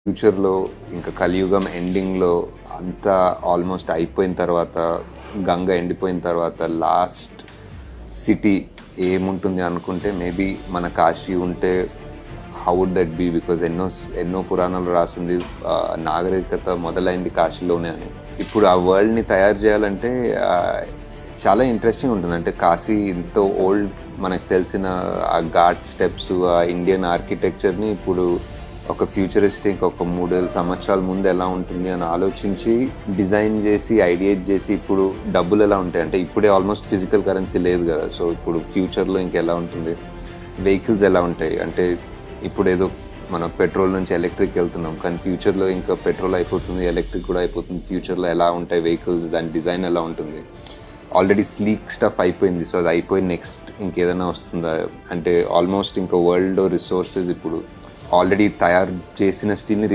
ఫ్యూచర్లో ఇంకా కలియుగం ఎండింగ్లో అంతా ఆల్మోస్ట్ అయిపోయిన తర్వాత, గంగ ఎండిపోయిన తర్వాత లాస్ట్ సిటీ ఏముంటుంది అనుకుంటే మేబీ మన కాశీ ఉంటే how would that be? Because ఎన్నో పురాణాలు రాసింది నాగరికత మొదలైంది కాశీలోనే అని. ఇప్పుడు ఆ వరల్డ్ని తయారు చేయాలంటే చాలా ఇంట్రెస్టింగ్ ఉంటుంది. అంటే కాశీ ఎంతో ఓల్డ్, మనకు తెలిసిన ఆ ఘాట్ స్టెప్స్, ఆ ఇండియన్ ఆర్కిటెక్చర్ని ఇప్పుడు ఒక ఫ్యూచరిస్టిక్ ఒక 3,000 సంవత్సరాల ముందు ఎలా ఉంటుంది అని ఆలోచించి డిజైన్ చేసి ఐడియేట్ చేసి ఇప్పుడు డబ్బులు ఎలా ఉంటాయి అంటే ఇప్పుడే ఆల్మోస్ట్ ఫిజికల్ కరెన్సీ లేదు కదా. సో ఇప్పుడు ఫ్యూచర్లో ఇంకెలా ఉంటుంది, వెహికల్స్ ఎలా ఉంటాయి అంటే ఇప్పుడు ఏదో మనం పెట్రోల్ నుంచి ఎలక్ట్రిక్ వెళ్తున్నాం, కానీ ఫ్యూచర్లో ఇంకా పెట్రోల్ అయిపోతుంది, ఎలక్ట్రిక్ కూడా అయిపోతుంది. ఫ్యూచర్లో ఎలా ఉంటాయి వెహికల్స్, దాని డిజైన్ ఎలా ఉంటుంది? ఆల్రెడీ స్లీక్ స్టఫ్ అయిపోయింది, సో అది అయిపోయి నెక్స్ట్ ఇంకేదైనా వస్తుందా అంటే ఆల్మోస్ట్ ఇంకా వరల్డ్ రిసోర్సెస్ ఇప్పుడు ఆల్రెడీ తయారు చేసిన స్టీల్ని